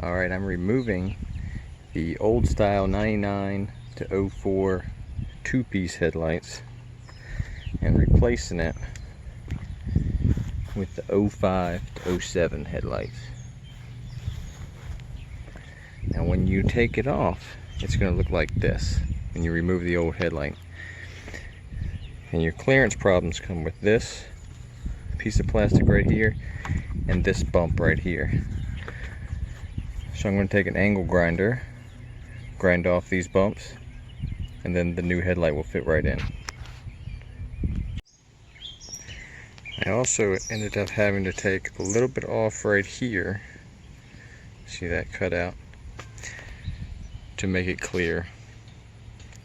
Alright, I'm removing the old style 99 to 04 two-piece headlights and replacing it with the 05 to 07 headlights. Now when you take it off, it's going to look like this when you remove the old headlight. And your clearance problems come with this piece of plastic right here and this bump right here. So I'm going to take an angle grinder, grind off these bumps, and then the new headlight will fit right in. I also ended up having to take a little bit off right here, see that cut out, to make it clear.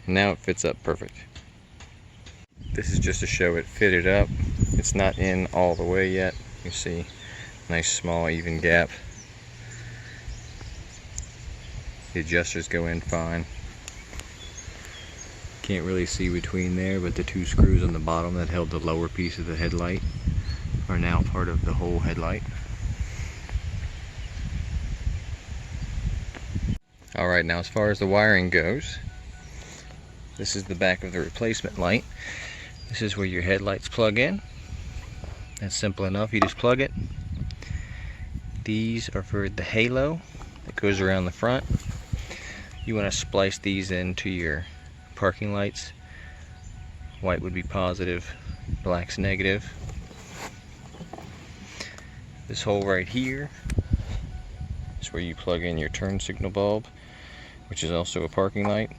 And now it fits up perfect. This is just to show it fitted up. It's not in all the way yet. You see, nice small even gap. The adjusters go in fine. Can't really see between there, but the two screws on the bottom that held the lower piece of the headlight are now part of the whole headlight. Alright, now as far as the wiring goes, this is the back of the replacement light. This is where your headlights plug in. That's simple enough, you just plug it. These are for the halo that goes around the front. You want to splice these into your parking lights. White would be positive, black's negative. This hole right here is where you plug in your turn signal bulb, which is also a parking light.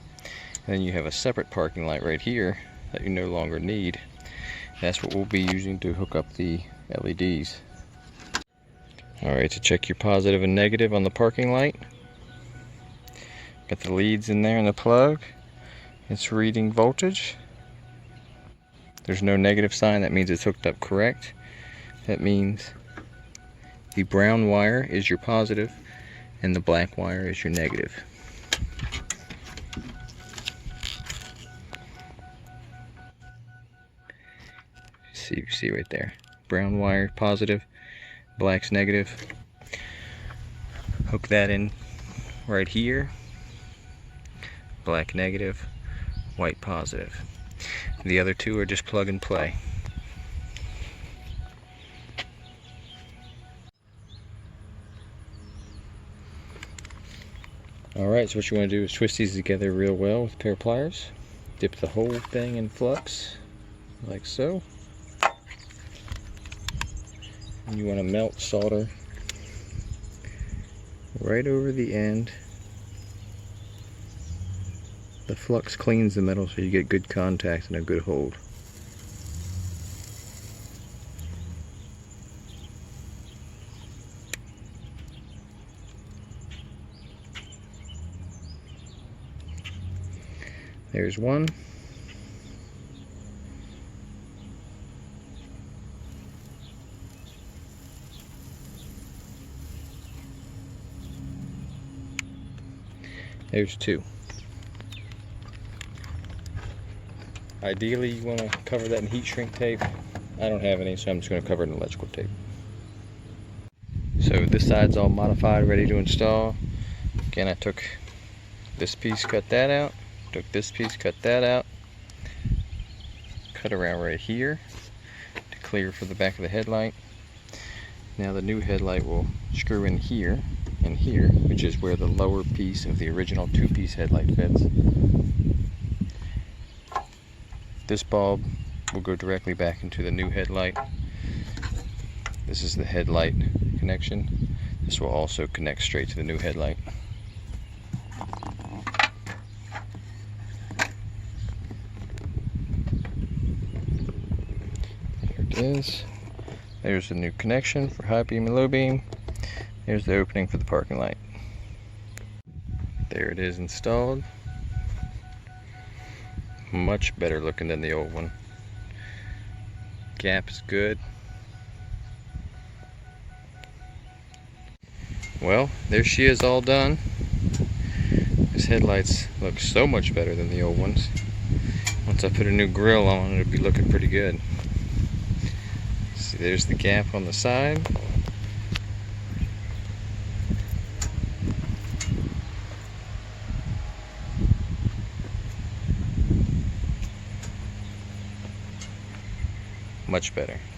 And then you have a separate parking light right here that you no longer need. That's what we'll be using to hook up the LEDs. Alright, to check your positive and negative on the parking light, got the leads in there in the plug. It's reading voltage. There's no negative sign, that means it's hooked up correct. That means the brown wire is your positive and the black wire is your negative. See right there, brown wire positive, black's negative. Hook that in right here, black negative, white positive. The other two are just plug and play. Alright, so what you want to do is twist these together real well with a pair of pliers. Dip the whole thing in flux, like so. And you want to melt solder right over the end. The flux cleans the metal so you get good contact and a good hold. There's one. There's two. Ideally, you want to cover that in heat shrink tape. I don't have any, so I'm just going to cover it in electrical tape. So this side's all modified, ready to install. Again, I took this piece, cut that out. Took this piece, cut that out. Cut around right here to clear for the back of the headlight. Now the new headlight will screw in here and here, which is where the lower piece of the original two-piece headlight fits. This bulb will go directly back into the new headlight. This is the headlight connection. This will also connect straight to the new headlight. There it is. There's the new connection for high beam and low beam. Here's the opening for the parking light. There it is installed. Much better looking than the old one. Gap is good. Well, there she is, all done. These headlights look so much better than the old ones. Once I put a new grill on, it'll be looking pretty good. See, there's the gap on the side. Much better.